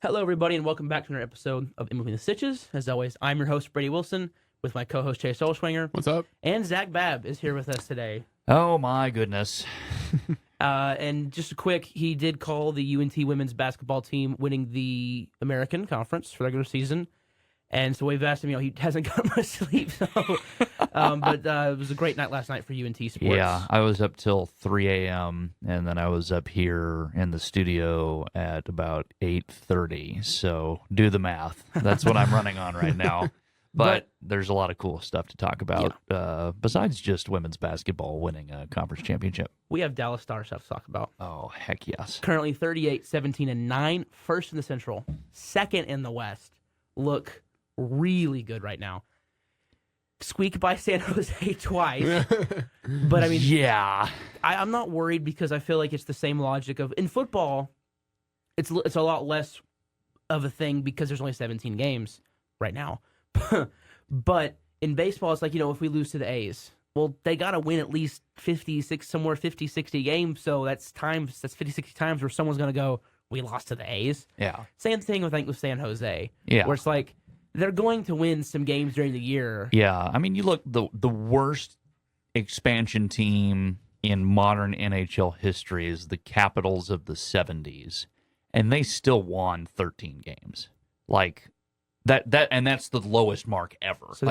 Hello, everybody, and welcome back to another episode of In Between the Stitches. As always, I'm your host, Brady Wilson, with my co-host, Chase Olchwanger. What's up? And Zac Babb is here with us today. Oh, my goodness. And just a quick, he did call the UNT women's basketball team winning the American Conference for the regular season. And so we've asked him, he hasn't got much sleep. So, but it was a great night last night for UNT sports. Yeah, I was up till 3 a.m., and then I was up here in the studio at about 8:30. So do the math. That's what I'm running on right now. But there's a lot of cool stuff to talk about, besides just women's basketball winning a conference championship. We have Dallas Stars stuff to talk about. Oh, heck yes. Currently 38, 17, and 9, first in the Central, second in the West. Look really good right now. Squeak by San Jose twice. But I mean, yeah, I'm not worried because I feel like it's the same logic of in football, it's a lot less of a thing because there's only 17 games right now. But in baseball, it's like, if we lose to the A's, well, they got to win at least 50, 60 games. So that's 50, 60 times where someone's going to go, we lost to the A's. yeah, Same thing with San Jose. Yeah. Where it's like, they're going to win some games during the year. yeah. I mean, you look, the worst expansion team in modern NHL history is the Capitals of the 70s, and they still won 13 games. Like and that's the lowest mark ever. So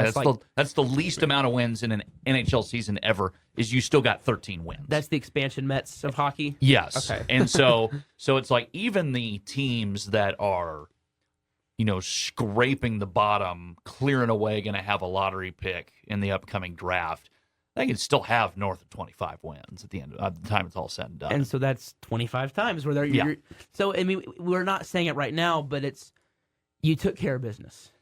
that's the least amount of wins in an NHL season ever. Is you still got 13 wins. That's the expansion Mets of hockey? Yes. Okay. And so it's like even the teams that are, scraping the bottom, clearing away, going to have a lottery pick in the upcoming draft, they can still have north of 25 wins at the end of the time it's all said and done. And so that's 25 times where they're. So, I mean, we're not saying it right now, but it's you took care of business.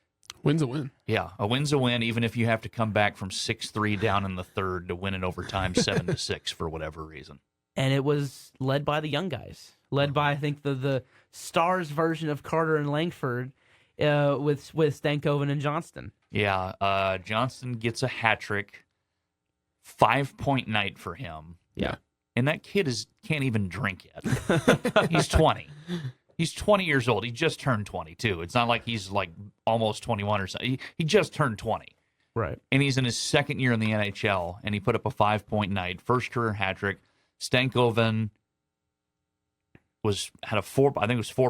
Win's a win. Yeah, a win's a win, even if you have to come back from 6-3 down in the third to win in overtime 7-6 for whatever reason. And it was led by the young guys, led by, I think, the Stars version of Carter and Langford with Stankoven and Johnston. Yeah, Johnston gets a hat trick, 5-point night for him. Yeah. And that kid can't even drink yet. He's 20. He's 20 years old. He just turned 22. It's not like he's like almost 21 or something. He just turned 20. Right. And he's in his second year in the NHL, and he put up a 5-point night, first career hat trick. Stankoven had 4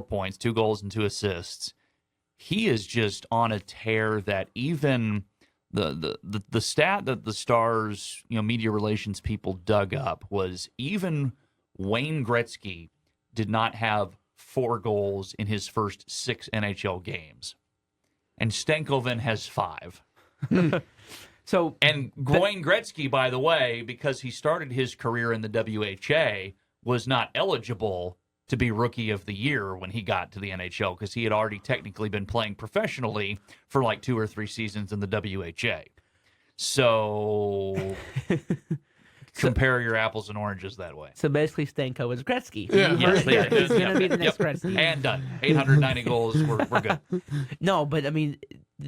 points, 2 goals, and 2 assists. He is just on a tear that even the stat that the Stars media relations people dug up was even Wayne Gretzky did not have 4 goals in his first 6 NHL games, and Stankoven has 5. So, and Wayne Gretzky, by the way, because he started his career in the WHA, was not eligible to be Rookie of the Year when he got to the NHL because he had already technically been playing professionally for like 2 or 3 seasons in the WHA. So compare your apples and oranges that way. So basically, Stankoven's Gretzky. Yeah. He's going to be the next Gretzky. And done. 890 goals. We're good. No, but I mean,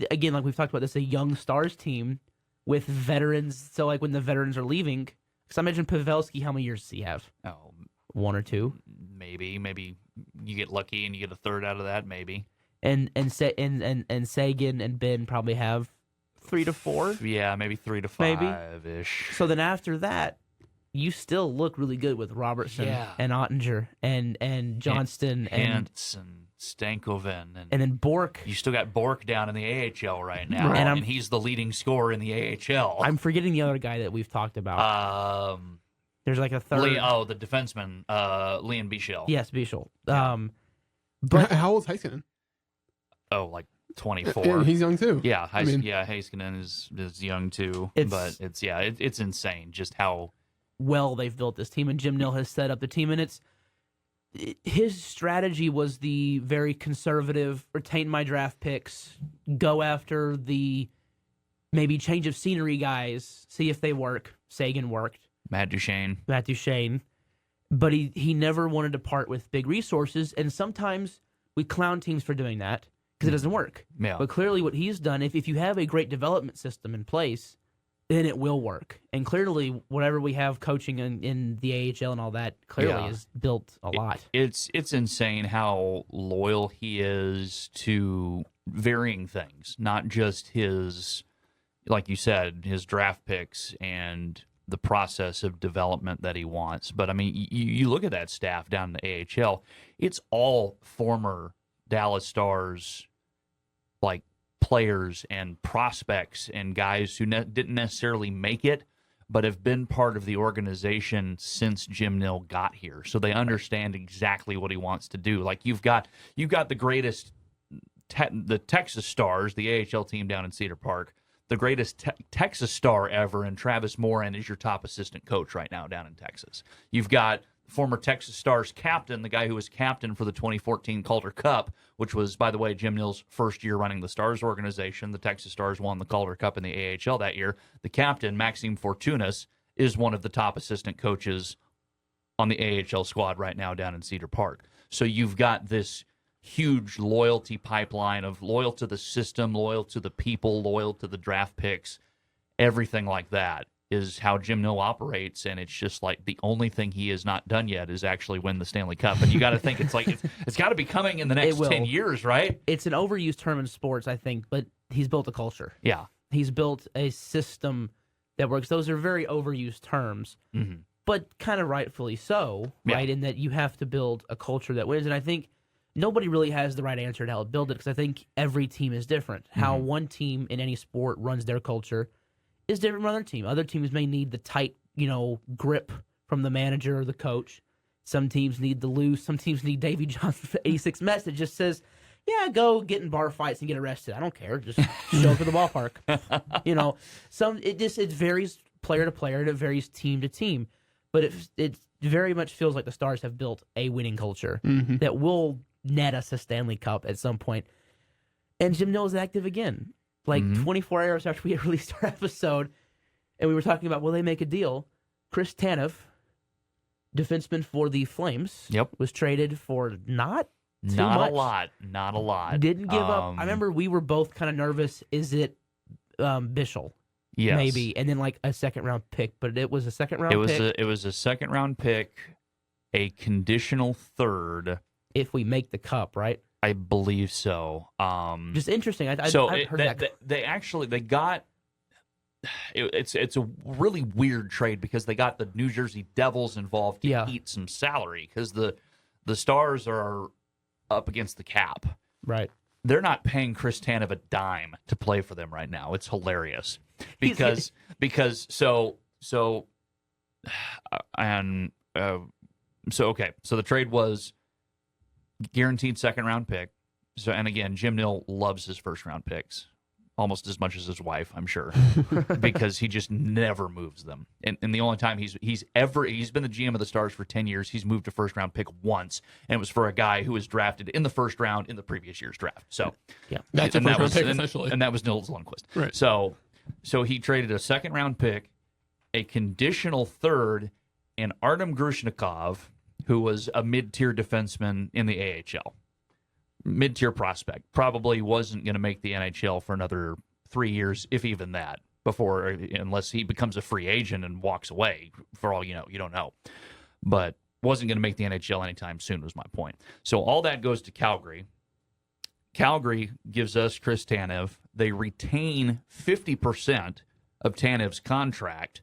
again, like we've talked about this, a young Stars team with veterans. So like when the veterans are leaving, because I imagine Pavelski, how many years does he have? Oh, 1 or 2? Maybe you get lucky and you get a third out of that. Maybe. And Sagan and Ben probably have 3 to 4. Yeah, maybe 3 to 5 ish. So then after that, you still look really good with Robertson and Ottinger and Johnston and Stankoven and then Bork. You still got Bork down in the AHL right now, and he's the leading scorer in the AHL. I'm forgetting the other guy that we've talked about. There's like a third. The defenseman, Liam Bichel. Yes, Bichel. Yeah. But how old is Heiskanen? Oh, like 24. Yeah, he's young too. Yeah, Heiskanen is young too. It's insane just how well they've built this team, and Jim Nill has set up the team, and his strategy was the very conservative, retain my draft picks, go after the maybe change of scenery guys, see if they work. Sagan worked. Matt Duchene. But he never wanted to part with big resources, and sometimes we clown teams for doing that because it doesn't work. Yeah. But clearly what he's done, if you have a great development system in place, then it will work. And clearly, whatever we have coaching in the AHL and all that clearly is built a lot. It's insane how loyal he is to varying things, not just his, like you said, his draft picks and the process of development that he wants. But, I mean, you look at that staff down in the AHL, it's all former Dallas Stars, like, players and prospects and guys who didn't necessarily make it, but have been part of the organization since Jim Nill got here. So they understand exactly what he wants to do. Like, you've got the greatest, the Texas Stars, the AHL team down in Cedar Park, the greatest Texas star ever, and Travis Moran is your top assistant coach right now down in Texas. You've got former Texas Stars captain, the guy who was captain for the 2014 Calder Cup, which was, by the way, Jim Nill's first year running the Stars organization. The Texas Stars won the Calder Cup in the AHL that year. The captain, Maxime Fortunas, is one of the top assistant coaches on the AHL squad right now down in Cedar Park. So you've got this huge loyalty pipeline of loyal to the system, loyal to the people, loyal to the draft picks, everything like that is how Jim Nill operates, and it's just like the only thing he has not done yet is actually win the Stanley Cup. And you got to think it's like it's got to be coming in the next 10 years, right? It's an overused term in sports, I think, but he's built a culture. Yeah. He's built a system that works. Those are very overused terms, but kind of rightfully so, right? In that you have to build a culture that wins. And I think nobody really has the right answer to how to build it, because I think every team is different. How one team in any sport runs their culture is different from another team. Other teams may need the tight, grip from the manager or the coach. Some teams need the loose. Some teams need Davy Johnson's 86 message just says, yeah, go get in bar fights and get arrested. I don't care. Just show up to the ballpark. It varies player to player, and it varies team to team. But it very much feels like the Stars have built a winning culture that will net us a Stanley Cup at some point. And Jim Nill is active again. 24 hours after we released our episode, and we were talking about, will they make a deal? Chris Tanev, defenseman for the Flames, was traded for not much. Not a lot. Didn't give up. I remember we were both kind of nervous. Is it Bischel? Yes. Maybe. And then a second-round pick, but it was a second-round pick. It was a second-round pick, a conditional third. If we make the Cup, right? I believe so. Just interesting. I've heard that. They got. It's a really weird trade because they got the New Jersey Devils involved to eat some salary, because the Stars are up against the cap. Right. They're not paying Chris Tanev a dime to play for them right now. It's hilarious because so the trade was guaranteed second-round pick. So, and again, Jim Nill loves his first-round picks almost as much as his wife, I'm sure, because he just never moves them. And the only time he's been the GM of the Stars for 10 years, he's moved a first-round pick once, and it was for a guy who was drafted in the first round in the previous year's draft. So, that's a first-round pick, essentially. And that was Nils Lundqvist. Right. So he traded a second-round pick, a conditional third, and Artem Grushnikov, who was a mid-tier defenseman in the AHL. Mid-tier prospect. Probably wasn't going to make the NHL for another 3 years, if even that, unless he becomes a free agent and walks away. For all you know, you don't know. But wasn't going to make the NHL anytime soon, was my point. So all that goes to Calgary. Calgary gives us Chris Tanev. They retain 50% of Tanev's contract.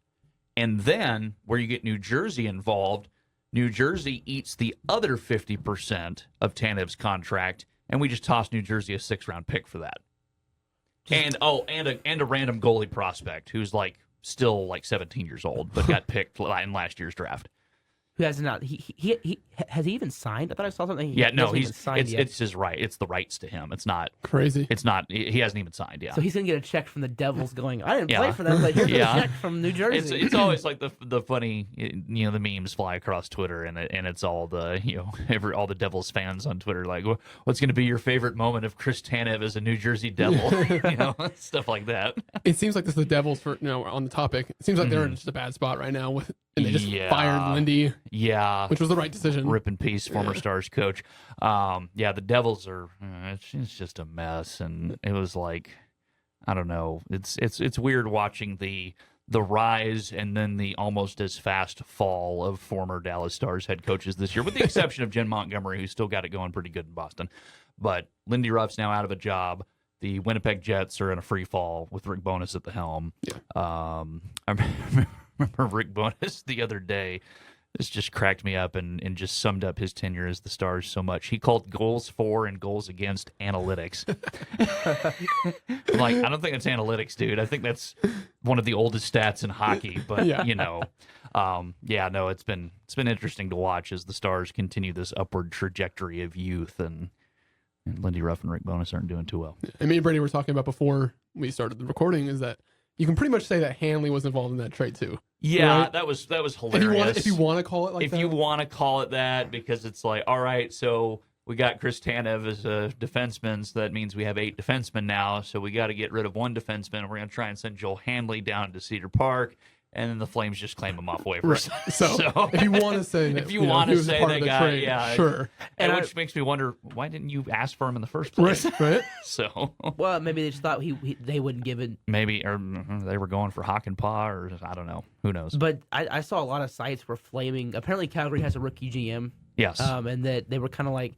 And then, where you get New Jersey involved, New Jersey eats the other 50% of Tanev's contract, and we just toss New Jersey a 6th-round pick for that. And a random goalie prospect who's still 17 years old, but got picked in last year's draft. Who has not? He has he even signed? I thought I saw something. It's his right. It's the rights to him. It's not crazy. It's not. He hasn't even signed. Yeah. So he's gonna get a check from the Devils, going, I didn't play for them, but here's a check from New Jersey. It's always like the funny, the memes fly across Twitter, and it's all the all the Devils fans on Twitter like, what's going to be your favorite moment of Chris Tanev as a New Jersey Devil? Stuff like that. It sems like this is the Devils on the topic. It seems like they're in just a bad spot right now and they just fired Lindy. Yeah. Which was the right decision. Rip in peace, former Stars coach. The Devils are, it's just a mess. And it was I don't know. It's weird watching the the rise and then the almost as fast fall of former Dallas Stars head coaches this year, with the exception of Jen Montgomery, who's still got it going pretty good in Boston. But Lindy Ruff's now out of a job. The Winnipeg Jets are in a free fall with Rick Bowness at the helm. Yeah. I remember Rick Bowness the other day. This just cracked me up and just summed up his tenure as the Stars so much. He called goals for and goals against analytics. I'm like, I don't think it's analytics, dude. I think that's one of the oldest stats in hockey. But Yeah. It's been interesting to watch as the Stars continue this upward trajectory of youth, and Lindy Ruff and Rick Bowness aren't doing too well. And me and Brady were talking about before we started the recording is that you can pretty much say that Hanley was involved in that trade too. Yeah, right? that was hilarious. If you want to call it like that. If you want to call it that, because it's like, all right, so we got Chris Tanev as a defenseman, so that means we have 8 defensemen now, so we got to get rid of 1 defenseman, and we're going to try and send Joel Hanley down to Cedar Park, and then the Flames just claim him off waivers. Right. So if you want to say that, if you want to say that guy, trade, yeah, sure. And which makes me wonder, why didn't you ask for him in the first place? Right. So Well, maybe they just thought they wouldn't give it. maybe, or they were going for Hawk and Paw, or I don't know. Who knows? But I saw a lot of sites were flaming. Apparently, Calgary has a rookie GM. Yes. And that they were kind of like,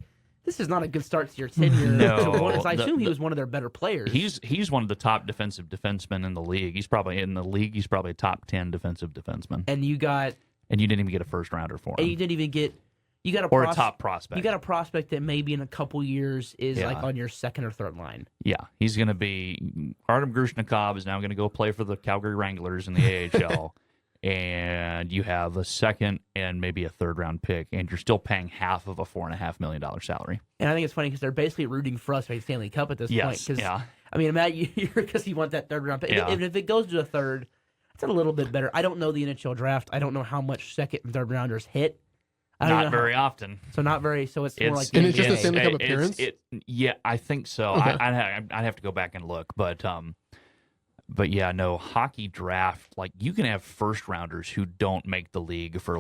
this is not a good start to your tenure. No. I assume he was one of their better players. He's one of the top defensive defensemen in the league. He's probably a top 10 defensive defenseman. And you didn't even get a first rounder for him. And you didn't even get. You got a top prospect. You got a prospect that maybe in a couple years is Yeah. like on your second or third line. Yeah, he's going to be. Artem Grushnikov is now going to go play for the Calgary Wranglers in the AHL. And you have a second and maybe a third round pick, and you're still paying half of a $4.5 million salary. And I think it's funny because they're basically rooting for us to make Stanley Cup at this point. Yes, yeah. I mean, Matt, because you want that third round pick. Yeah. And if it goes to a third, it's a little bit better. I don't know the NHL draft. I don't know how much second and third rounders hit. I don't Not know very often. So not very. So it's more like. And it's just a NBA. Stanley Cup appearance? Yeah, I think so. Okay. I'd have to go back and look, but yeah, no, hockey draft, like you can have first rounders who don't make the league for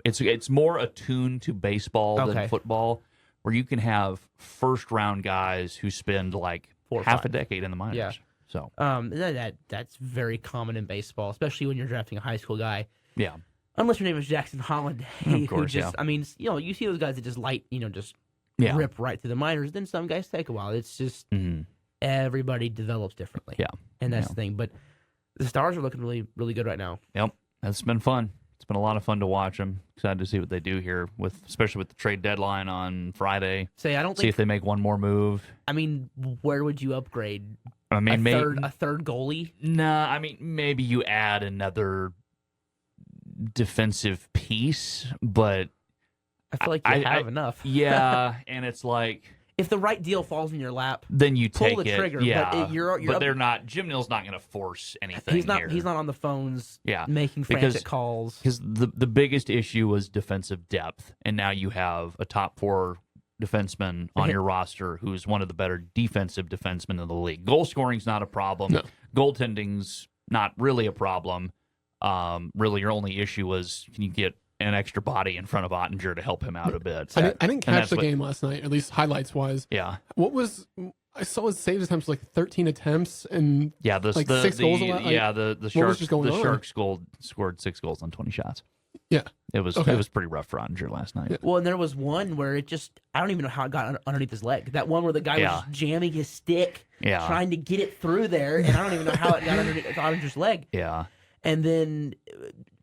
it's more attuned to baseball than football, where you can have first round guys who spend like half a decade in the minors. Yeah. So that's very common in baseball, especially when you're drafting a high school guy. Yeah. Unless your name is Jackson Holland, Of course, who just, yeah. I mean, you see those guys that just Yeah. rip right through the minors. Then some guys take a while. It's just Mhm. everybody develops differently. Yeah. And that's Yeah. the thing. But the Stars are looking really, really good right now. Yep. That's been fun. It's been a lot of fun to watch them. Excited to see what they do here, especially with the trade deadline on Friday. I don't See think. if they make one more move. I mean, where would you upgrade? I mean, a third goalie? Nah, I mean, maybe you add another defensive piece, but I feel like you have enough. yeah, and it's like If the right deal falls in your lap, then you pull take the it. trigger. Yeah, But you're but they're not. Jim Neal's not going to force anything. he's not. Here. He's not on the phones. Yeah, making frantic calls. Because the biggest issue was defensive depth, and now you have a top 4 defenseman on your roster who's one of the better defensive defensemen in the league. Goal scoring's not a problem. No. Goaltending's not really a problem. Really, your only issue was, can you get an extra body in front of Ottinger to help him out a bit? I didn't catch that's the what- game last night, at least highlights wise. Yeah. I saw his save attempts like 13 attempts and Yeah, the 6 goals allowed? the Sharks just going on? Sharks scored 6 goals on 20 shots. yeah. It was pretty rough for Ottinger last night. Yeah. Well, and there was one where I don't even know how it got underneath his leg. That one where the guy was just jamming his stick, Yeah. trying to get it through there, and I don't even know how it got underneath Ottinger's leg. Yeah. And then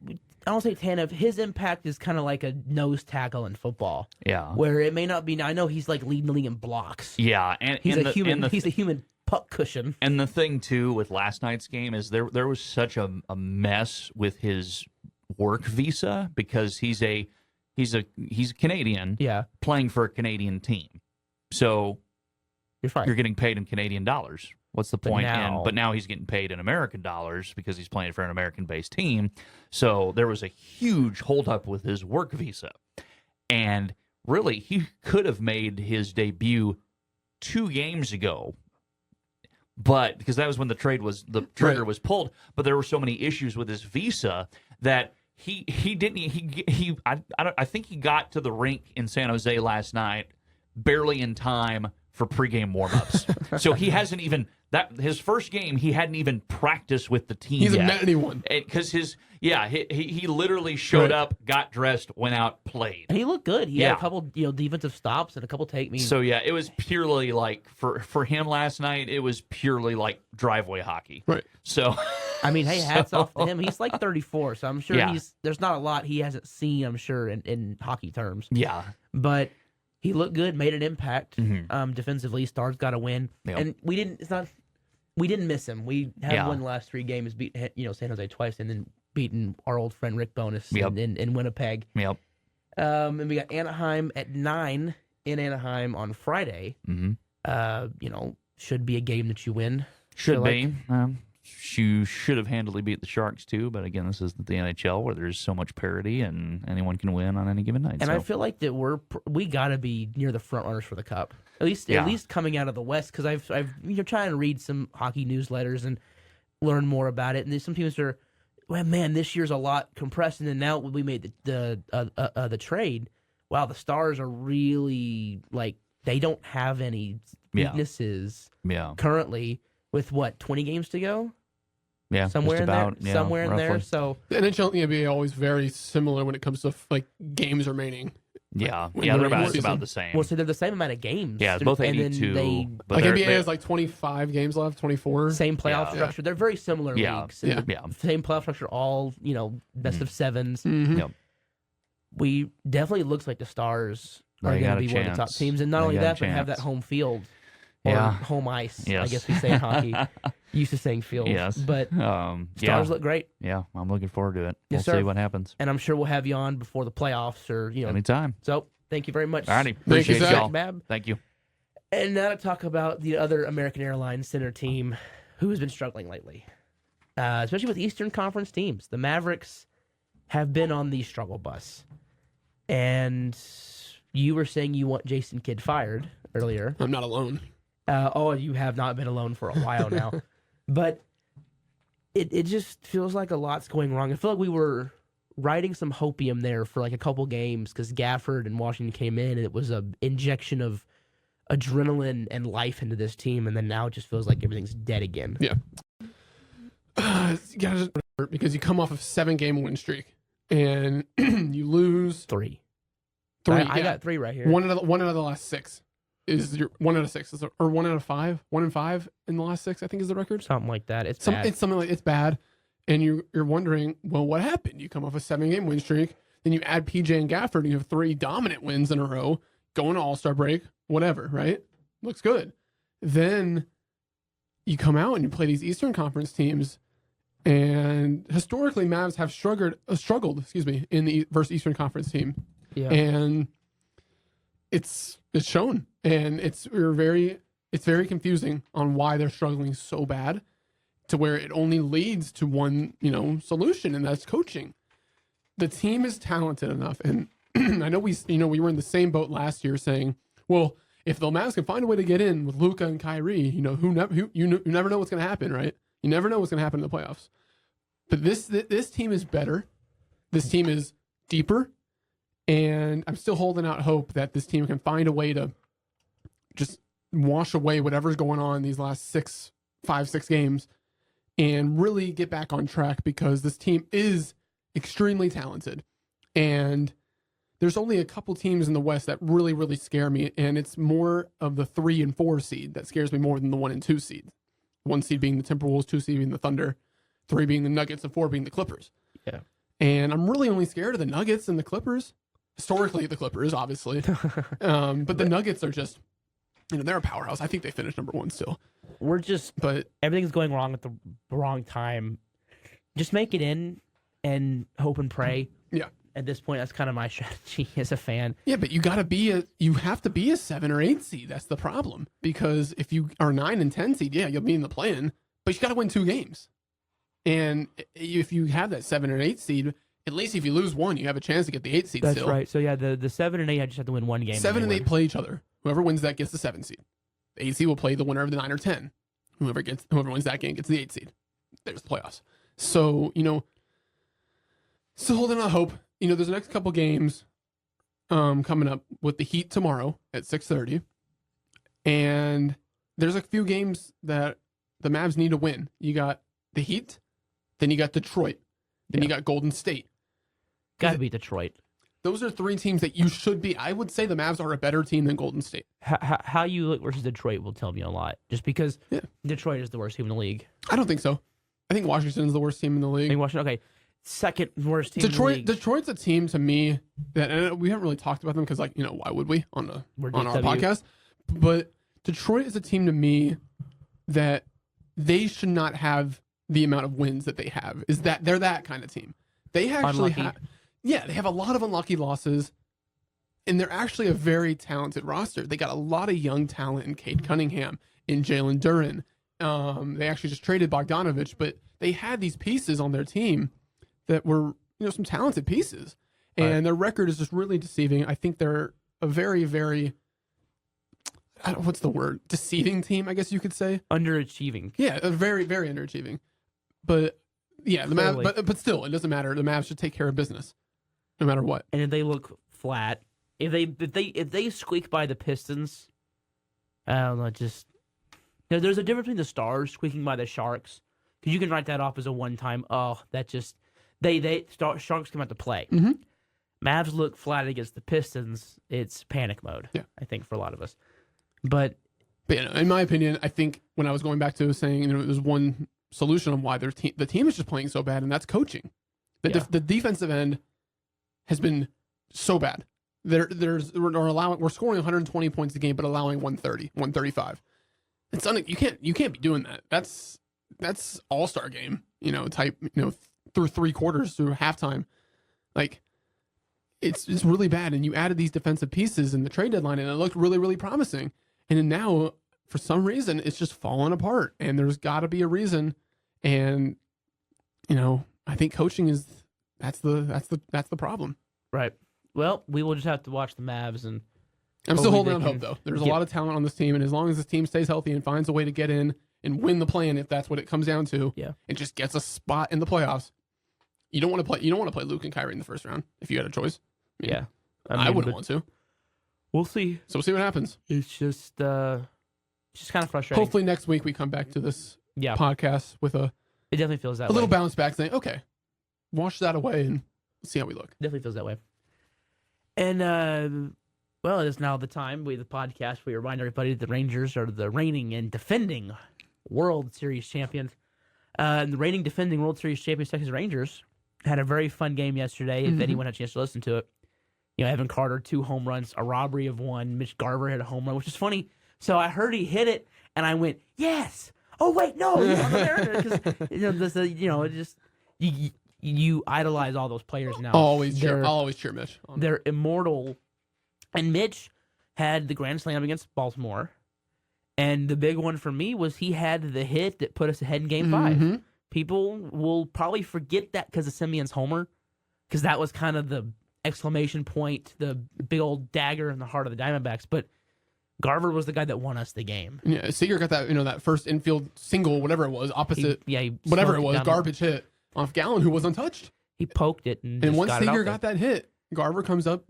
I don't say Tanev. His impact is kind of like a nose tackle in football, Yeah. where it may not be. I know he's like leading the league in blocks. Yeah, and He's and a the, human. and the, He's a human puck cushion. And the thing too with last night's game is there was such a mess with his work visa, because he's a Canadian, Yeah, playing for a Canadian team. So you're fine. you're getting paid in Canadian dollars. What's the point? But now he's getting paid in American dollars because he's playing for an American-based team. So there was a huge holdup with his work visa. And really, he could have made his debut 2 games ago. But because that was when the trigger was pulled, but there were so many issues with his visa that he didn't. I think he got to the rink in San Jose last night barely in time for pregame warmups. So he hasn't even that his first game, he hadn't even practiced with the team He yet. hasn't met anyone. Because he literally showed up, got dressed, went out, played. And he looked good. He had a couple, defensive stops and a couple take me. So yeah, it was purely like for him last night. It was purely like driveway hockey. Right. So, I mean, hey, hats off to him. He's like 34, so I'm sure there's not a lot he hasn't seen. I'm sure in hockey terms. Yeah. But he looked good, made an impact. Mm-hmm. Defensively, Stars got a win, and we didn't miss him. We have won the last 3 games, beat San Jose twice, and then beaten our old friend Rick Bonus in Winnipeg. Yep. And we got Anaheim at 9 in Anaheim on Friday. Mm-hmm. Should be a game that you win. Should be. You should have handily beat the Sharks too, but again, this isn't the NHL where there's so much parity and anyone can win on any given night. And I feel like that we got to be near the front runners for the Cup, at least coming out of the West, because I've trying to read some hockey newsletters and learn more about it, and some teams are, well, man, this year's a lot compressed, and then now we made the trade. Wow, the Stars are really like they don't have any weaknesses currently with 20 games to go. Yeah, somewhere in there. Somewhere in there. So the NHL and the NBA are always very similar when it comes to like games remaining. Yeah, they're about the same. Well, so they're the same amount of games. Yeah, it's both 82. Like NBA has like 25 games left, 24. Same playoff structure. They're very similar leagues. Yeah. Same playoff structure. All best of sevens. Mm-hmm. Yep. We definitely looks like the Stars are going to be one of the top teams, and not only that, but have that home field. Or home ice, I guess we say in hockey. Used to saying field. Yes. But Stars look great. Yeah, I'm looking forward to it. Yes, we'll see what happens. And I'm sure we'll have you on before the playoffs or, anytime. So thank you very much. Alrighty. Appreciate Zach y'all. Babb. Thank you. And now to talk about the other American Airlines center team who has been struggling lately, especially with Eastern Conference teams. The Mavericks have been on the struggle bus. And you were saying you want Jason Kidd fired earlier. I'm not alone. You have not been alone for a while now. But it just feels like a lot's going wrong. I feel like we were riding some hopium there for like a couple games because Gafford and Washington came in, and it was an injection of adrenaline and life into this team. And then now it just feels like everything's dead again. Yeah. Because you come off of 7-game win streak and you lose 3. 3. I got 3 right here. One out of the last 6. Is your 1 out of 6 or 1 out of 5? 1 in 5 in the last 6, I think, is the record. Something like that. It's bad. It's something like it's bad, and you're wondering, well, what happened? You come off a 7-game win streak, then you add PJ and Gafford, and you have 3 dominant wins in a row, going to All-Star break, whatever, right? Looks good. Then you come out and you play these Eastern Conference teams, and historically, Mavs have struggled, in the versus Eastern Conference team, and it's shown. And it's very confusing on why they're struggling so bad, to where it only leads to one, solution, and that's coaching. The team is talented enough, and I know we were in the same boat last year saying, well, if the Mavs can find a way to get in with Luka and Kyrie, you never know what's going to happen, right? You never know what's going to happen in the playoffs. But this team is better. This team is deeper, and I'm still holding out hope that this team can find a way to just wash away whatever's going on in these last 5-6 games and really get back on track, because this team is extremely talented. And there's only a couple teams in the West that really, really scare me. And it's more of the 3 and 4 seed that scares me more than the 1 and 2 seed. 1 seed being the Timberwolves, 2 seed being the Thunder, 3 being the Nuggets, and 4 being the Clippers. Yeah. And I'm really only scared of the Nuggets and the Clippers. Historically, the Clippers, obviously. But the Nuggets are just, they're a powerhouse. I think they finished number 1 still. But everything's going wrong at the wrong time. Just make it in and hope and pray. Yeah. At this point, that's kind of my strategy as a fan. Yeah, but you have to be a 7 or 8 seed. That's the problem. Because if you are 9 and 10 seed, you'll be in the play-in, but you got to win 2 games. And if you have that 7 or 8 seed, at least if you lose 1, you have a chance to get the 8 seed That's still. right. So yeah, the 7 and 8, I just have to win 1 game. 7 and 8 play each other. Whoever wins that gets the 7 seed. The 8 seed will play the winner of the 9 or 10. Whoever wins that game gets the 8 seed. There's the playoffs. So, still holding out hope. There's the next couple games coming up with the Heat tomorrow at 6:30. And there's a few games that the Mavs need to win. You got the Heat, then you got Detroit, then you got Golden State. Got to beat Detroit. Those are 3 teams that you should be. I would say the Mavs are a better team than Golden State. How you look versus Detroit will tell me a lot. Just because Detroit is the worst team in the league. I don't think so. I think Washington's the worst team in the league. I think Washington, okay. Second worst team in the league. Detroit's a team to me that, and we haven't really talked about them because, like, why would we on our podcast? But Detroit is a team to me that they should not have the amount of wins that they have. Is that they're that kind of team. They actually have, they have a lot of unlucky losses, and they're actually a very talented roster. They got a lot of young talent in Cade Cunningham, in Jalen Duren. They actually just traded Bogdanovich, but they had these pieces on their team that were, some talented pieces. And their record is just really deceiving. I think they're a very, very, what's the word? Deceiving team, I guess you could say. Underachieving. Yeah, a very, very underachieving. But, the Mavs, but still, it doesn't matter. The Mavs should take care of business, no matter what. And if they look flat, if they squeak by the Pistons, I don't know, there's a difference between the Stars squeaking by the Sharks, because you can write that off as a one-time, Sharks come out to play. Mm-hmm. Mavs look flat against the Pistons. It's panic mode, I think, for a lot of us. But in my opinion, I think when I was going back to saying there's one solution on why the team is just playing so bad, and that's coaching. The defensive end has been so bad. We're scoring 120 points a game, but allowing 130, 135. You can't be doing that. That's all-star game, type, through 3 quarters, through halftime. Like, it's really bad. And you added these defensive pieces in the trade deadline, and it looked really, really promising. And then now, for some reason, it's just falling apart. And there's got to be a reason. And I think coaching that's the problem. Right. Well, we will just have to watch the Mavs, and I'm still holding out hope, though. There's a lot of talent on this team, and as long as this team stays healthy and finds a way to get in and win the play-in, if that's what it comes down to, and just gets a spot in the playoffs. You don't want to play Luke and Kyrie in the first round if you had a choice. I wouldn't want to. We'll see. So we'll see what happens. It's just kind of frustrating. Hopefully next week we come back to this podcast with it definitely feels that a little bounce back, saying, okay, wash that away and see how we look. Definitely feels that way. And well, it is now the time the podcast we remind everybody that the Rangers are the reigning and defending World Series champions. The reigning defending World Series champions Texas Rangers had a very fun game yesterday. If anyone had a chance to listen to it, Evan Carter 2 home runs, a robbery of 1. Mitch Garver had a home run, which is funny. So I heard he hit it, and I went, yes. Oh wait, no, because you idolize all those players now. I'll always cheer Mitch. They're immortal. And Mitch had the grand slam against Baltimore. And the big one for me was he had the hit that put us ahead in Game 5. People will probably forget that because of Simeon's homer, because that was kind of the exclamation point, the big old dagger in the heart of the Diamondbacks. But Garver was the guy that won us the game. Yeah, Seager got that, that first infield single, whatever it was, opposite, whatever it was, garbage hit off Gallen, who was untouched. He poked it, and once Seager got that hit, Garver comes up,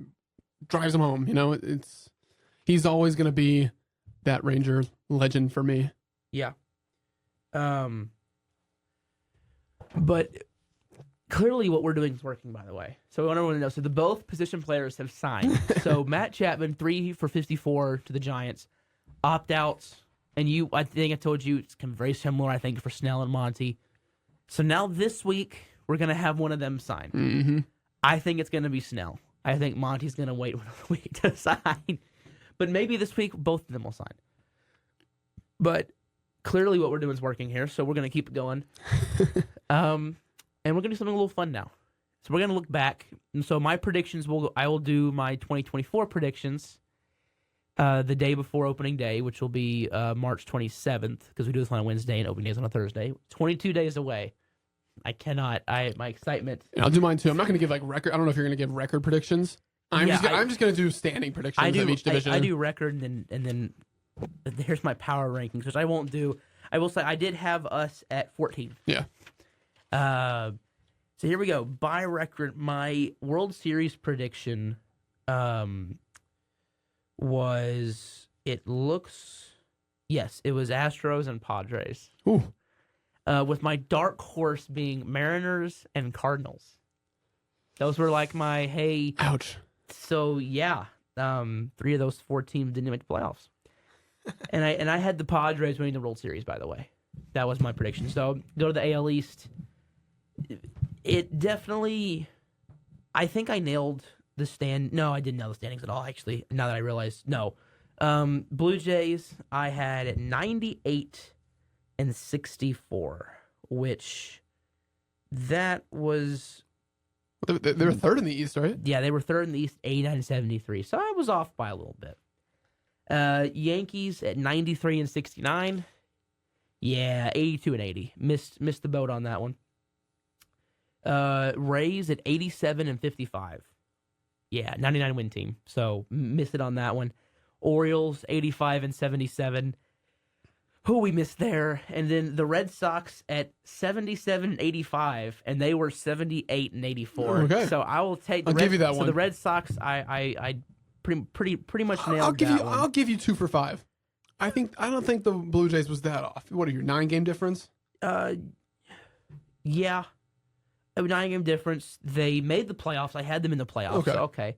drives him home. He's always going to be that Ranger legend for me. Yeah. But clearly what we're doing is working, by the way. So I want everyone to know. So both position players have signed. So Matt Chapman, 3 for 54 to the Giants. Opt-outs. And I think I told you it's very similar, I think, for Snell and Monty. So now this week, we're going to have one of them sign. Mm-hmm. I think it's going to be Snell. I think Monty's going to wait another week to sign. But maybe this week, both of them will sign. But clearly what we're doing is working here, so we're going to keep it going. And we're going to do something a little fun now. So we're going to look back. And so my predictions, I will do my 2024 predictions the day before opening day, which will be March 27th, because we do this on a Wednesday and opening day is on a Thursday. 22 days away. My excitement. And I'll do mine too. I'm not going to give record. I don't know if you're going to give record predictions. I'm just going to do standing predictions of each division. I do record and then here's my power rankings, which I won't do. I will say I did have us at 14. Yeah. So here we go. By record, my World Series prediction was, it looks Yes, it was Astros and Padres. Ooh. With my dark horse being Mariners and Cardinals. Those were like my, hey. Ouch. So, yeah, 3 of those 4 teams didn't make the playoffs. and I had the Padres winning the World Series, by the way. That was my prediction. So, go to the AL East. It definitely, I think I nailed the stand. No, I didn't nail the standings at all, actually, now that I realize. No. Blue Jays, I had at 98 and 64, which that was... They were third in the East, right? Yeah, they were third in the East, 89 and 73. So I was off by a little bit. Yankees at 93 and 69. Yeah, 82 and 80. Missed the boat on that one. Rays at 87 and 55. Yeah, 99 win team. So missed it on that one. Orioles 85 and 77. Who we missed there. And then the Red Sox at 77 and 85, and they were 78 and 84. Okay. So I will take I'll give you that one. So the Red Sox, I pretty much nailed I'll give that you one. I'll give you 2 for 5. I don't think the Blue Jays was that off. What are you, 9-game difference? Yeah. A 9-game difference. They made the playoffs. I had them in the playoffs. Okay. So, okay.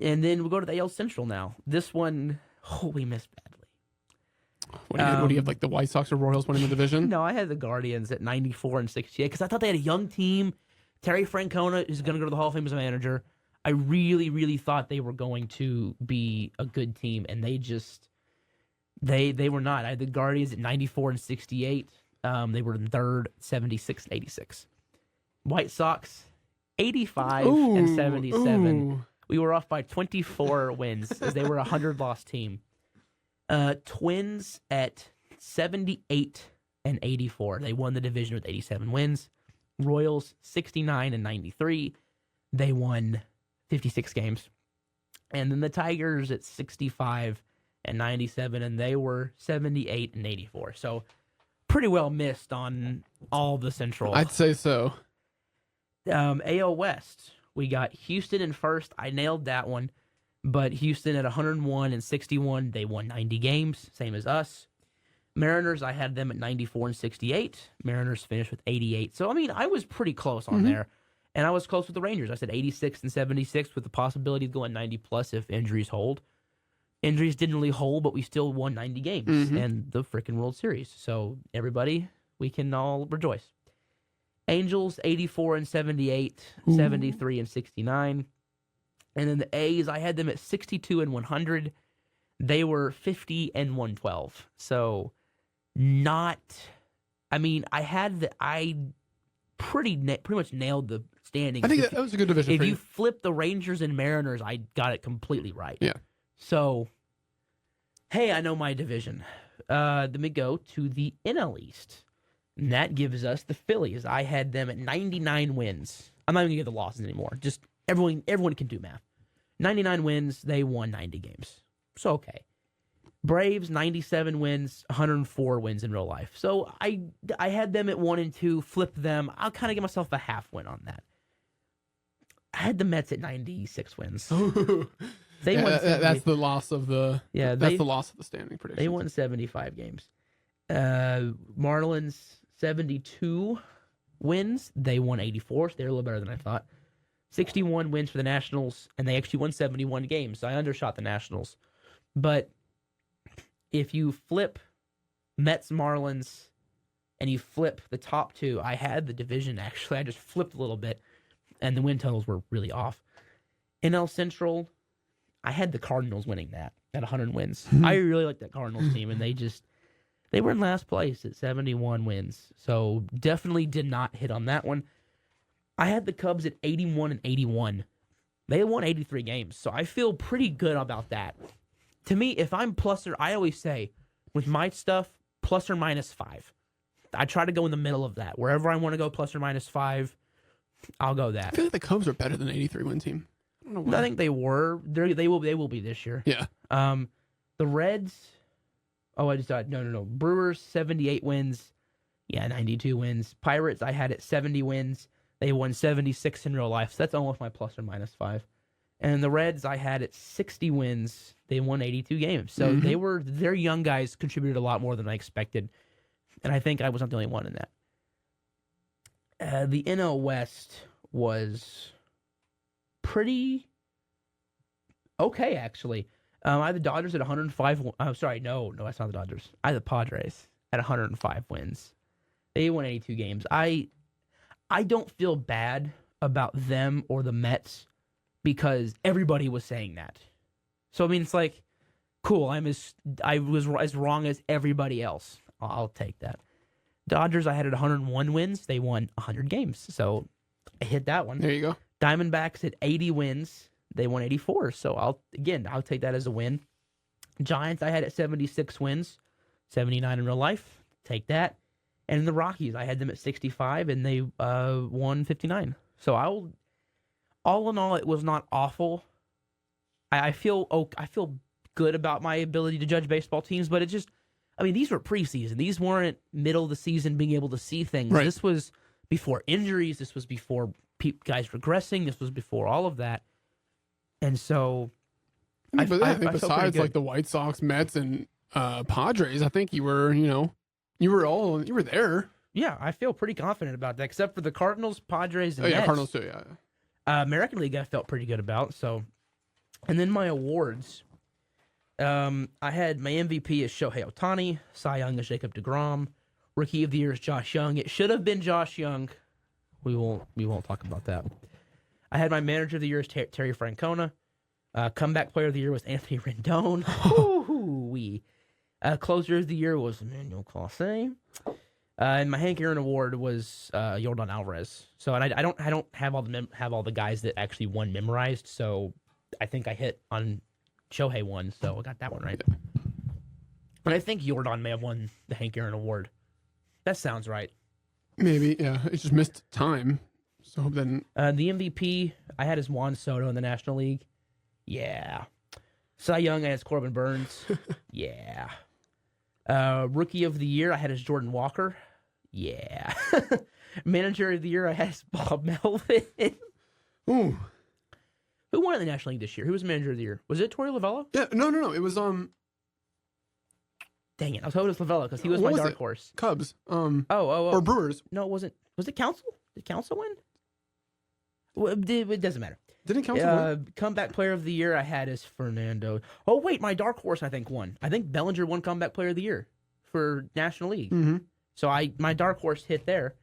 And then we'll go to the AL Central now. This one, we missed badly. What do you have, like the White Sox or Royals winning the division? No, I had the Guardians at 94 and 68 because I thought they had a young team. Terry Francona is going to go to the Hall of Fame as a manager. I really, really thought they were going to be a good team, and they just they were not. I had the Guardians at 94 and 68. They were in third, 76 and 86. White Sox, 85 and 77. Ooh. We were off by 24 wins as they were a 100-loss team. Twins at 78 and 84. They won the division with 87 wins. Royals 69 and 93. They won 56 games. And then the Tigers at 65 and 97, and they were 78 and 84. So pretty well missed on all the Central. I'd say so. AL West, we got Houston in first. I nailed that one. But Houston at 101 and 61, they won 90 games, same as us. Mariners, I had them at 94 and 68. Mariners finished with 88. So, I mean, I was pretty close on there. And I was close with the Rangers. I said 86 and 76 with the possibility of going 90-plus if injuries hold. Injuries didn't really hold, but we still won 90 games and the freaking World Series. So, everybody, we can all rejoice. Angels, 84 and 78, 73 and 69. And then the A's, I had them at 62 and 100. They were 50 and 112. So, not. I mean, I pretty much nailed the standings. I think that was a good division. If you flip the Rangers and Mariners, I got it completely right. Yeah. So, hey, I know my division. Then we go to the NL East. And that gives us the Phillies. I had them at 99 wins. I'm not even going to get the losses anymore. Just everyone can do math. 99 wins, they won 90 games. So, okay. Braves, 97 wins, 104 wins in real life. So, I had them at 1 and 2, flipped them. I'll kind of give myself a half win on that. I had the Mets at 96 wins. They won. That's the loss of the. Yeah, that's the loss of the standing prediction. They won 75 games. Marlins 72 wins. They won 84. So they're a little better than I thought. 61 wins for the Nationals, and they actually won 71 games. So I undershot the Nationals. But if you flip Mets, Marlins, and you flip the top two, I had the division actually. I just flipped a little bit, and the win totals were really off. NL Central, I had the Cardinals winning that at 100 wins. I really like that Cardinals team, and they were in last place at 71 wins. So definitely did not hit on that one. I had the Cubs at 81 and 81. They won 83 games, so I feel pretty good about that. To me, if I'm I always say, with my stuff, plus or minus 5. I try to go in the middle of that. Wherever I want to go plus or minus 5, I'll go that. I feel like the Cubs are better than an 83-win team. I don't know why. I think they were. They will be this year. Yeah. The Reds. Oh, I just thought no. Brewers 78 wins. Yeah, 92 wins. Pirates I had at 70 wins. They won 76 in real life. So that's almost my plus or minus 5. And the Reds I had at 60 wins. They won 82 games. So their young guys contributed a lot more than I expected. And I think I was not the only one in that. The NL West was pretty okay, actually. I had the Dodgers at 105. I'm sorry, no, that's not the Dodgers. I had the Padres at 105 wins. They won 82 games. I don't feel bad about them or the Mets because everybody was saying that. So I mean, it's like, cool. I was as wrong as everybody else. I'll take that. Dodgers, I had at 101 wins. They won 100 games, so I hit that one. There you go. Diamondbacks at 80 wins. They won 84, so I'll take that as a win. Giants, I had at 76 wins, 79 in real life. Take that. And the Rockies, I had them at 65, and they won 59. So all in all, it was not awful. I feel good about my ability to judge baseball teams, but it just, I mean, these were preseason. These weren't middle of the season being able to see things. Right. This was before injuries. This was before guys regressing. This was before all of that. And so, I think felt pretty besides good. like the White Sox, Mets, and Padres, I think you were there. Yeah, I feel pretty confident about that, except for the Cardinals, Padres, and Oh yeah, Mets. Cardinals too. Yeah. American League I felt pretty good about. So, and then my awards, I had my MVP is Shohei Ohtani, Cy Young is Jacob deGrom, Rookie of the Year is Josh Young. It should have been Josh Young. We won't talk about that. I had my Manager of the Year is Terry Francona. Comeback Player of the Year was Anthony Rendon. Ooh-wee. Closer of the Year was Emmanuel Clase. And my Hank Aaron Award was Yordan Alvarez. So, and I don't have all the guys that actually won memorized. So, I think I hit on Shohei one. So I got that one right. But I think Yordan may have won the Hank Aaron Award. That sounds right. Maybe, yeah. It just missed time. So then, The MVP I had is Juan Soto in the National League. Yeah. Cy Young I had is Corbin Burns. Yeah. Rookie of the Year I had is Jordan Walker. Yeah. Manager of the Year I had is Bob Melvin. ooh, Who won in the National League this year? Who was Manager of the Year? Was it Torey Lovullo? yeah. No. It was Dang it! I was hoping it was Lovullo because he was What my was dark it? horse. Cubs. Oh. Or Brewers. No, it wasn't. Was it Council? Did Council win? Well, it doesn't matter. Didn't Council win? Comeback Player of the Year I had is Fernando. Oh wait, my dark horse I think won. I think Bellinger won Comeback Player of the Year for National League. Mm-hmm. So my dark horse hit there.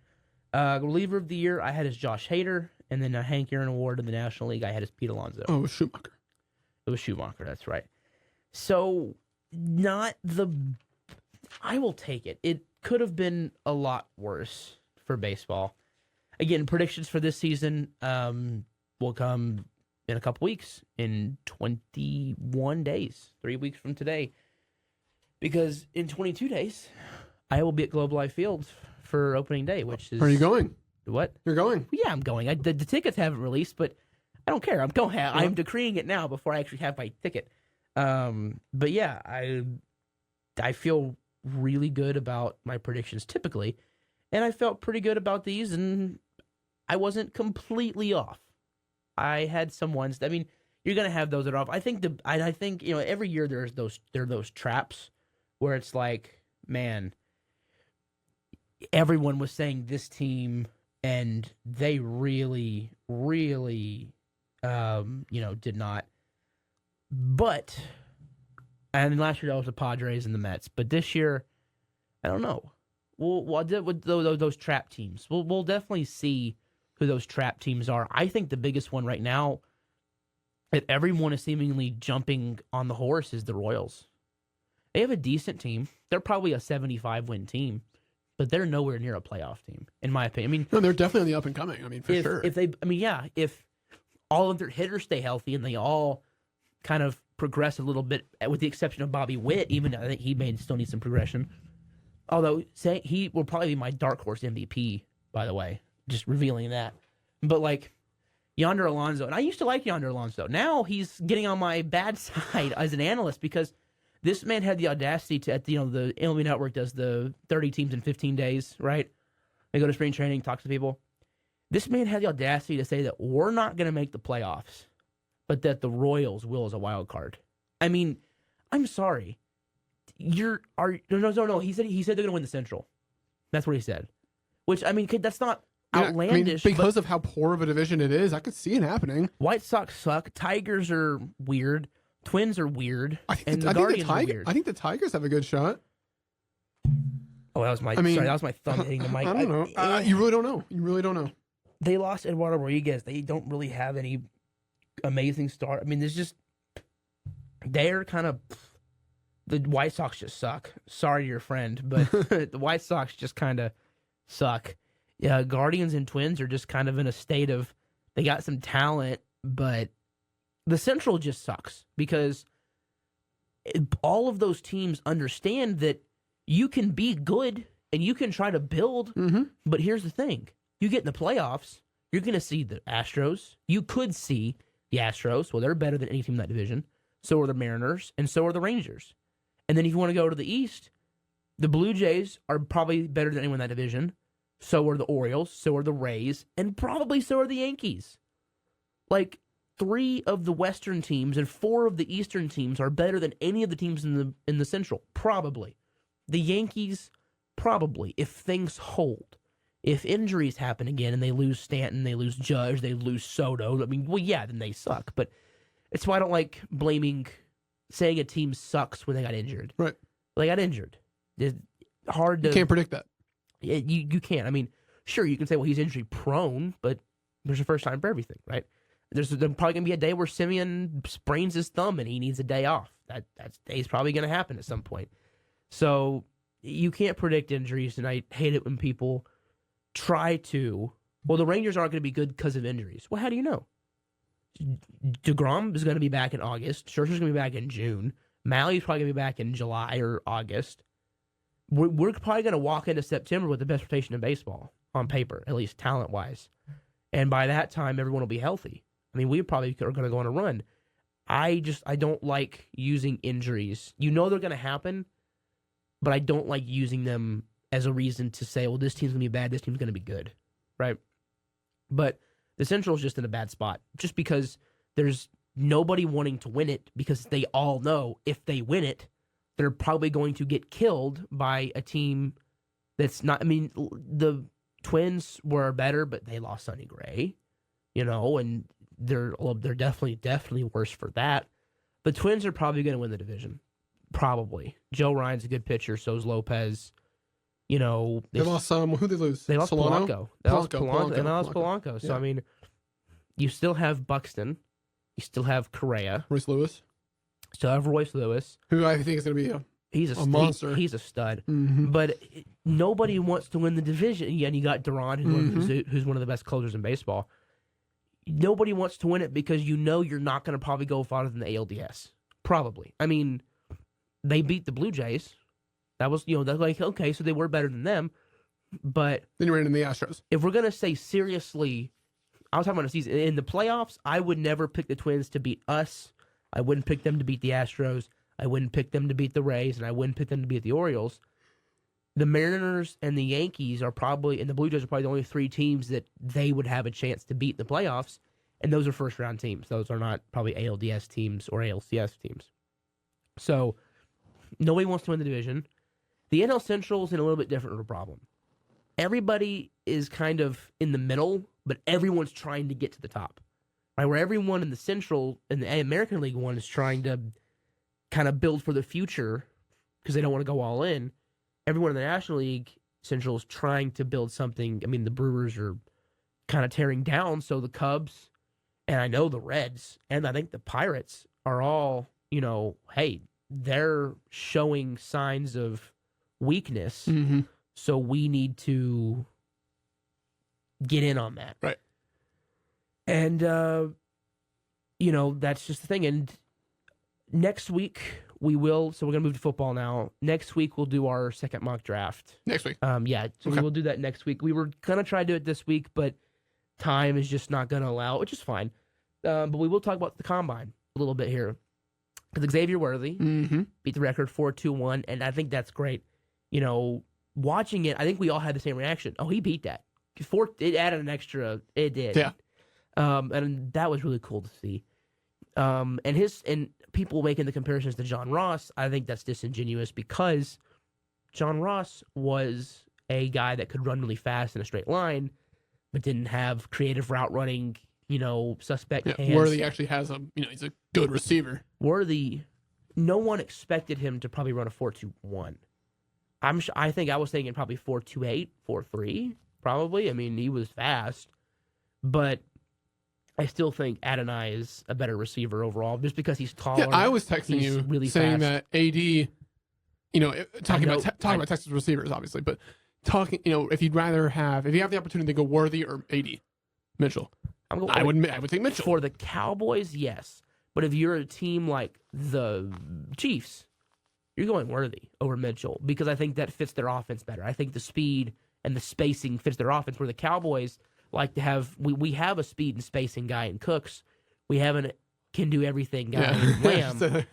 Reliever of the Year I had is Josh Hader, and then a Hank Aaron Award in the National League I had is Pete Alonso. Oh, it was Schumacher. It was Schumacher. That's right. So I will take it. It could have been a lot worse for baseball. Again, predictions for this season will come in a couple weeks, in 21 days, 3 weeks from today. Because in 22 days, I will be at Globe Life Field for opening day, which is... Are you going? What? You're going. Yeah, I'm going. The tickets haven't released, but I don't care. I'm going. I'm decreeing it now before I actually have my ticket. But yeah, I feel really good about my predictions typically, and I felt pretty good about these, and I wasn't completely off. I had some ones. I mean, you're gonna have those that are off. I think every year there are those traps where it's like, man, everyone was saying this team, and they really, really, did not. But, and last year that was the Padres and the Mets. But this year, I don't know. We'll with those trap teams. We'll definitely see who those trap teams are. I think the biggest one right now that everyone is seemingly jumping on the horse is the Royals. They have a decent team. They're probably a 75-win team, but they're nowhere near a playoff team, in my opinion. I mean, No, they're definitely on the up and coming. I mean, for sure. If all of their hitters stay healthy and they all kind of progress a little bit, with the exception of Bobby Witt, even I think he may still need some progression. Although he will probably be my dark horse MVP, by the way, just revealing that. But like Yonder Alonso, and I used to like Yonder Alonso. Now he's getting on my bad side as an analyst because this man had the audacity to, the MLB Network does the 30 teams in 15 days, right? They go to spring training, talk to people. This man had the audacity to say that we're not going to make the playoffs, but that the Royals will as a wild card. I mean, I'm sorry. No. He said they're going to win the Central. That's what he said. Which, I mean, that's not outlandish. Because of how poor of a division it is, I could see it happening. White Sox suck. Tigers are weird. Twins are weird. And the Guardians are weird. I think the Tigers have a good shot. Oh, that was my that was my thumb hitting the mic. I don't know. You really don't know. You really don't know. They lost Eduardo Rodriguez. They don't really have any amazing start. I mean, they're kind of, the White Sox just suck. Sorry to your friend, but the White Sox just kind of suck. Yeah, Guardians and Twins are just kind of in a state of, they got some talent, but the Central just sucks because all of those teams understand that you can be good and you can try to build, but here's the thing. You get in the playoffs, you're going to see the Astros. You could see the Astros. Well, they're better than any team in that division. So are the Mariners, and so are the Rangers. And then if you want to go to the East, the Blue Jays are probably better than anyone in that division. So are the Orioles, so are the Rays, and probably so are the Yankees. Like, 3 of the Western teams and 4 of the Eastern teams are better than any of the teams in the Central. Probably. The Yankees, probably, if things hold. If injuries happen again and they lose Stanton, they lose Judge, they lose Soto, I mean, well, yeah, then they suck. But it's why I don't like saying a team sucks when they got injured. Right. They got injured. It's hard to... You can't predict that. You can't. I mean, sure, you can say, well, he's injury prone, but there's a first time for everything, right? There's probably going to be a day where Simeon sprains his thumb and he needs a day off. That day's probably going to happen at some point. So you can't predict injuries, and I hate it when people try to. Well, the Rangers aren't going to be good because of injuries. Well, how do you know? DeGrom is going to be back in August. Scherzer's going to be back in June. Malley's probably going to be back in July or August. We're probably going to walk into September with the best rotation in baseball, on paper, at least talent-wise. And by that time, everyone will be healthy. I mean, we probably are going to go on a run. I don't like using injuries. You know they're going to happen, but I don't like using them as a reason to say, well, this team's going to be bad, this team's going to be good, right? But the Central is just in a bad spot, just because there's nobody wanting to win it, because they all know if they win it, they're probably going to get killed by a team that's not. I mean, the Twins were better, but they lost Sonny Gray, and they're definitely worse for that. The Twins are probably going to win the division, probably. Joe Ryan's a good pitcher, so's Lopez. They lost who'd they lose? They lost Solano? Polanco. They lost Polanco. So, Yeah. I mean, you still have Buxton. You still have Correa. Royce Lewis. Still have Royce Lewis. Who I think is going to be he's a monster. He's a stud. Mm-hmm. But nobody wants to win the division. Yeah, and you got Duran, who's one of the best closers in baseball. Nobody wants to win it because you're not going to probably go farther than the ALDS. Probably. I mean, they beat the Blue Jays. That was, they're like, okay, so they were better than them. But then you ran into the Astros. If we're going to say seriously, I was talking about a season. In the playoffs, I would never pick the Twins to beat us. I wouldn't pick them to beat the Astros. I wouldn't pick them to beat the Rays, and I wouldn't pick them to beat the Orioles. The Mariners and the Yankees and the Blue Jays are probably the only 3 teams that they would have a chance to beat in the playoffs, and those are first-round teams. Those are not probably ALDS teams or ALCS teams. So nobody wants to win the division. The NL Central is in a little bit different of a problem. Everybody is kind of in the middle, but everyone's trying to get to the top. Right, where everyone in the Central and the American League one is trying to kind of build for the future because they don't want to go all in. Everyone in the National League Central is trying to build something. I mean, the Brewers are kind of tearing down, so the Cubs, and I know the Reds, and I think the Pirates are all, hey, they're showing signs of weakness, so we need to get in on that. Right. And, that's just the thing. And next week we will, so we're going to move to football now. Next week we'll do our second mock draft. Next week? Yeah, so we will do that next week. We were going to try to do it this week, but time is just not going to allow, which is fine. But we will talk about the Combine a little bit here. Because Xavier Worthy beat the record 4-2-1, and I think that's great. Watching it, I think we all had the same reaction. Oh, he beat that. It added an extra, it did. Yeah. And that was really cool to see. And people making the comparisons to John Ross, I think that's disingenuous because John Ross was a guy that could run really fast in a straight line, but didn't have creative route running, suspect hands. Worthy actually has he's a good receiver. Worthy, no one expected him to probably run a 4.21. I think I was thinking probably 4.28, 4.3, probably. I mean, he was fast, but I still think Adonai is a better receiver overall, just because he's taller. Yeah, I was texting you really saying fast. that AD, talking about Texas receivers, obviously, but talking, if you have the opportunity to go Worthy or AD, Mitchell, I would take Mitchell. For the Cowboys, yes. But if you're a team like the Chiefs, you're going Worthy over Mitchell because I think that fits their offense better. I think the speed and the spacing fits their offense, where the Cowboys like to have we have a speed and spacing guy in Cooks. We have an can do everything guy in Lamb.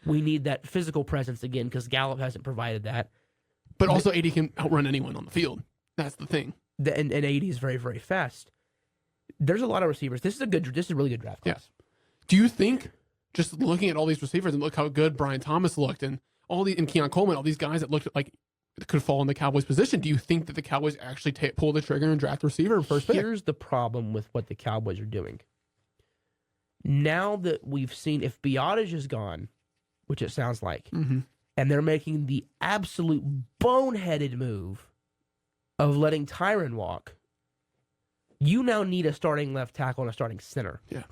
We need that physical presence again because Gallup hasn't provided that. But also AD can outrun anyone on the field. That's the thing. And AD is very, very fast. There's a lot of receivers. This is a really good draft class. Yeah. Do you think, just looking at all these receivers and look how good Brian Thomas looked and Keon Coleman, all these guys that looked like could fall in the Cowboys' position, do you think that the Cowboys actually pull the trigger and draft a receiver first pick? Here's the problem with what the Cowboys are doing. Now that we've seen, if Biotage is gone, which it sounds like, and they're making the absolute boneheaded move of letting Tyron walk, you now need a starting left tackle and a starting center. Yeah.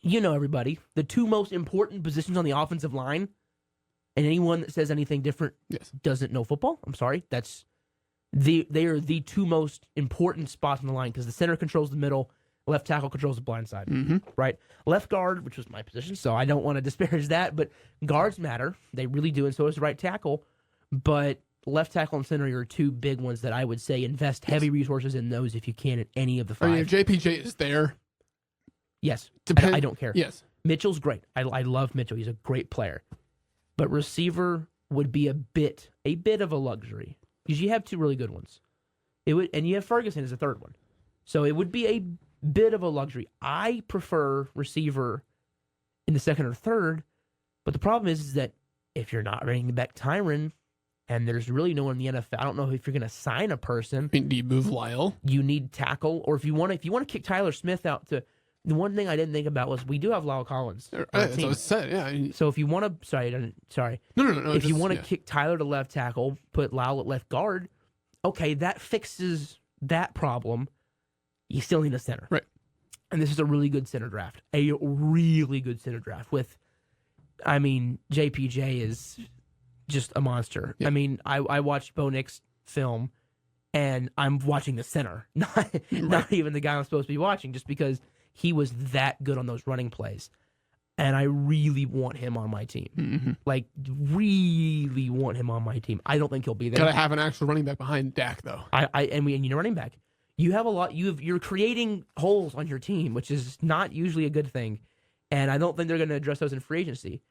Everybody, the two most important positions on the offensive line, and anyone that says anything different doesn't know football. I'm sorry. They are the two most important spots on the line because the center controls the middle, left tackle controls the blind side, right? Left guard, which was my position, so I don't want to disparage that, but guards matter. They really do, and so does the right tackle. But left tackle and center are two big ones that I would say invest heavy resources in those if you can at any of the five. I mean, if JPJ is there, yes, I don't care. Yes, Mitchell's great. I love Mitchell. He's a great player. But receiver would be a bit of a luxury because you have two really good ones. And you have Ferguson as a third one, so it would be a bit of a luxury. I prefer receiver in the second or third, but the problem is that if you're not bringing back Tyron, and there's really no one in the NFL, I don't know if you're going to sign a person. Do you move Lyle? You need tackle, or if you want to kick Tyler Smith out to. The one thing I didn't think about was we do have Lyle Collins. That's what I said, yeah. So if you want to, sorry. No. If you want to kick Tyler to left tackle, put Lyle at left guard, okay, that fixes that problem. You still need a center. Right. And this is a really good center draft. A really good center draft JPJ is just a monster. Yeah. I mean, I watched Bo Nix film, and I'm watching the center, not even the guy I'm supposed to be watching, just because he was that good on those running plays. And I really want him on my team. Like, really want him on my team. I don't think he'll be there. Gotta have an actual running back behind Dak, though. And you need a running back. You have a lot. You're creating holes on your team, which is not usually a good thing. And I don't think they're going to address those in free agency.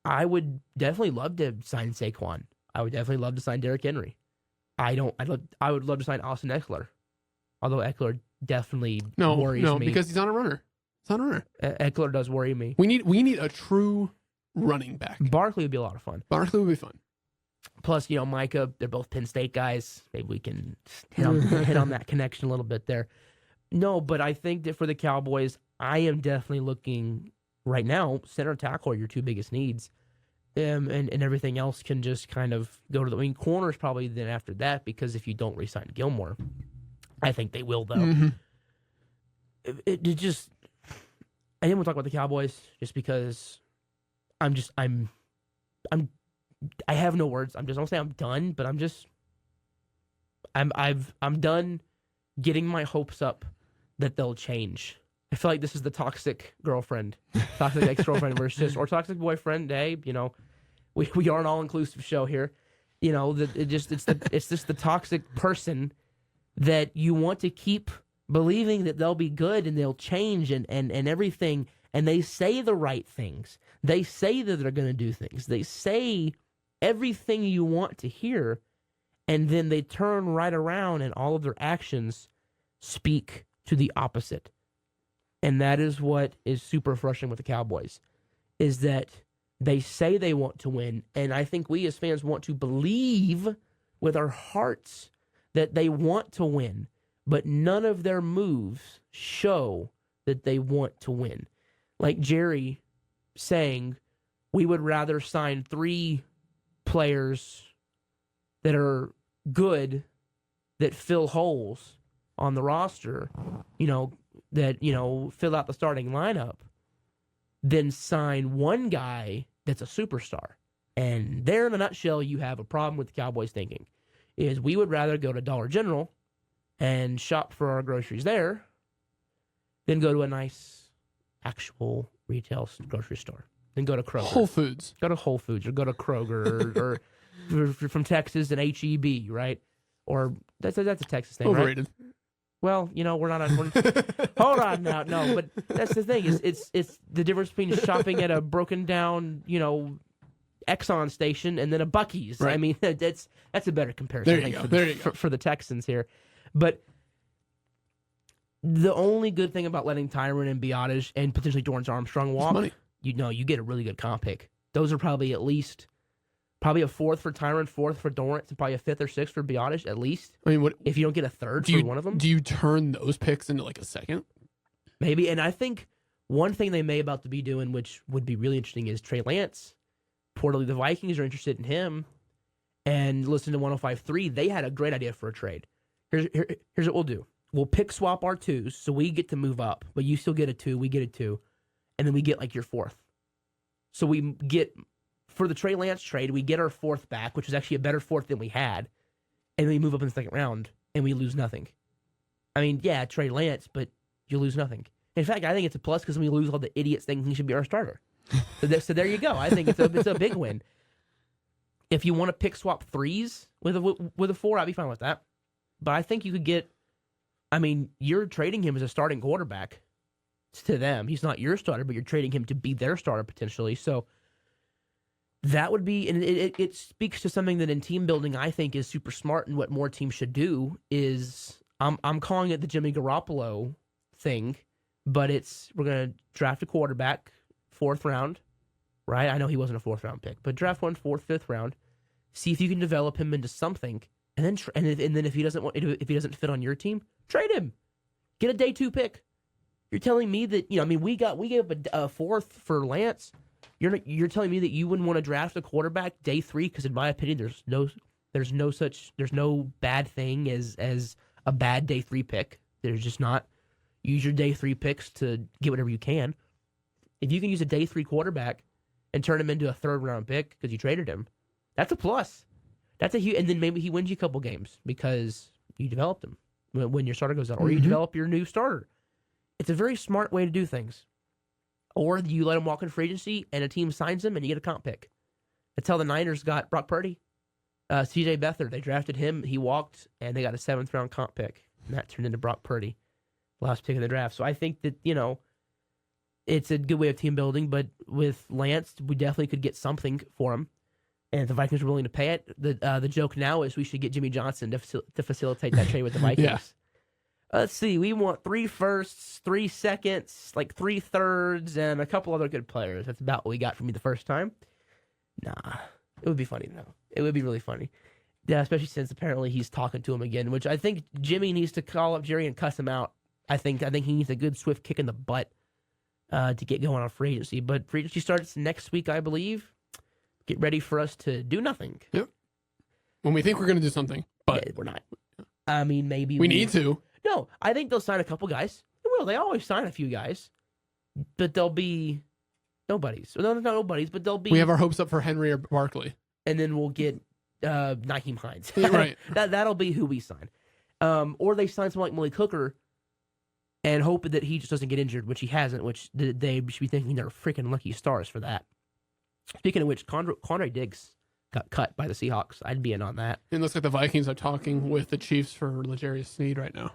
I would definitely love to sign Saquon. I would definitely love to sign Derrick Henry. I would love to sign Austin Eckler. Although Eckler definitely worries me. No, because he's not a runner. He's not a runner. Eckler does worry me. We need a true running back. Barkley would be a lot of fun. Barkley would be fun. Plus, Micah, they're both Penn State guys. Maybe we can hit on that connection a little bit there. No, but I think that for the Cowboys, I am definitely looking right now, center tackle are your two biggest needs. And everything else can just kind of go to corners probably then after that, because if you don't re-sign Gilmore, I think they will, though. It just, I didn't want to talk about the Cowboys just because I have no words. I don't say I'm done, but I'm done getting my hopes up that they'll change. I feel like this is the toxic girlfriend, toxic ex-girlfriend versus, or toxic boyfriend. Hey, we are an all-inclusive show here. It's just the toxic person that you want to keep believing that they'll be good and they'll change and everything. And they say the right things. They say that they're going to do things. They say everything you want to hear, and then they turn right around and all of their actions speak to the opposite. And that is what is super frustrating with the Cowboys, is that they say they want to win, and I think we as fans want to believe with our hearts that they want to win, but none of their moves show that they want to win. Like Jerry saying, we would rather sign 3 players that are good, that fill holes on the roster, that, fill out the starting lineup, than sign one guy that's a superstar. And there, in a nutshell, you have a problem with the Cowboys thinking, is we would rather go to Dollar General and shop for our groceries there than go to a nice actual retail grocery store. Then go to Kroger. Whole Foods. Go to Whole Foods or go to Kroger or if you're from Texas, an HEB, right? Or that's a Texas thing, Overrated. right? Well, we're not on. Hold on now, no, but that's the thing. It's the difference between shopping at a broken down, Exxon station and then a Buc-ee's. Right. I mean, that's a better comparison. There you go. For the Texans here, but the only good thing about letting Tyron and Biotish and potentially Dorrance Armstrong walk, money. You get a really good comp pick. Those are probably at least a 4th for Tyron, 4th for Dorrance, and probably a 5th or 6th for Biotish at least. I mean, what if you don't get a 3rd for one of them? Do you turn those picks into like a 2nd? Maybe, and I think one thing they may about to be doing, which would be really interesting, is Trey Lance. Reportedly, the Vikings are interested in him. And listen to 105.3, they had a great idea for a trade. Here's what we'll do. We'll pick swap our 2s, so we get to move up, but you still get a 2, we get a 2, and then we get like your 4th. So we get, for the Trey Lance trade, we get our 4th back, which was actually a better 4th than we had, and then we move up in the 2nd round, and we lose nothing. I mean, yeah, Trey Lance, but you lose nothing. In fact, I think it's a plus because we lose all the idiots thinking he should be our starter. So there you go. I think it's a big win. If you want to pick swap 3s with a 4, I'd be fine with that. But I think you could get, you're trading him as a starting quarterback to them. He's not your starter, but you're trading him to be their starter potentially. So that would be, and it speaks to something that in team building I think is super smart, and what more teams should do is, I'm calling it the Jimmy Garoppolo thing, but we're going to draft a quarterback 4th round, right? I know he wasn't a 4th round pick, but draft one 4th, 5th round, see if you can develop him into something, and then if he doesn't fit on your team, trade him, get a day 2 pick. You're telling me that we gave up a 4th for Lance. You're telling me that you wouldn't want to draft a quarterback day 3 because in my opinion there's no bad thing as a bad day 3 pick. There's just not. Use your day 3 picks to get whatever you can. If you can use a day 3 quarterback and turn him into a 3rd round pick because you traded him, that's a plus. That's a huge, and then maybe he wins you a couple games because you developed him when your starter goes out, or you develop your new starter. It's a very smart way to do things. Or you let him walk in free agency and a team signs him and you get a comp pick. That's how the Niners got Brock Purdy. CJ Beathard, they drafted him, he walked, and they got a 7th round comp pick. And that turned into Brock Purdy, last pick in the draft. So I think that, it's a good way of team building, but with Lance, we definitely could get something for him. And if the Vikings are willing to pay it, the joke now is we should get Jimmy Johnson to facilitate that trade with the Vikings. Yeah. Let's see, we want 3 firsts, 3 seconds, like 3 thirds, and a couple other good players. That's about what we got from me the first time. Nah, it would be funny though. It would be really funny. Yeah, especially since apparently he's talking to him again, which I think Jimmy needs to call up Jerry and cuss him out. I think he needs a good swift kick in the butt to get going on free agency. But free agency starts next week, I believe. Get ready for us to do nothing. Yep. When we think we're going to do something, but yeah, we're not. Maybe we need to. No, I think they'll sign a couple guys. They will. They always sign a few guys, but they'll be nobodies. No, not nobodies, but they'll be. We have our hopes up for Henry or Barkley, and then we'll get Naheem Hines. Yeah, right. That'll be who we sign. Or they sign someone like Malik Hooker and hope that he just doesn't get injured, which he hasn't. Which they should be thinking they're freaking lucky stars for that. Speaking of which, Conrad Diggs got cut by the Seahawks. I'd be in on that. It looks like the Vikings are talking with the Chiefs for L'Jarius Sneed right now.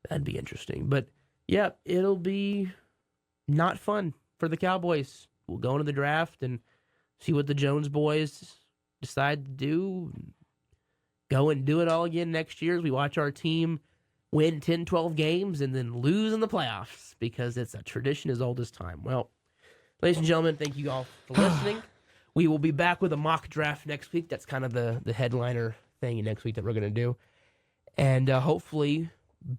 That'd be interesting. But, yeah, it'll be not fun for the Cowboys. We'll go into the draft and see what the Jones boys decide to do. Go and do it all again next year as we watch our team win 10, 12 games and then lose in the playoffs because it's a tradition as old as time. Well, ladies and gentlemen, thank you all for listening. We will be back with a mock draft next week. That's kind of the headliner thing next week that we're going to do. And hopefully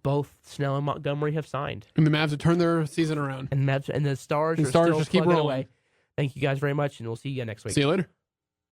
both Snell and Montgomery have signed. And the Mavs have turned their season around. And the Stars And are Stars still just keep plugging rolling. away. Thank you guys very much, and we'll see you again next week. See you later.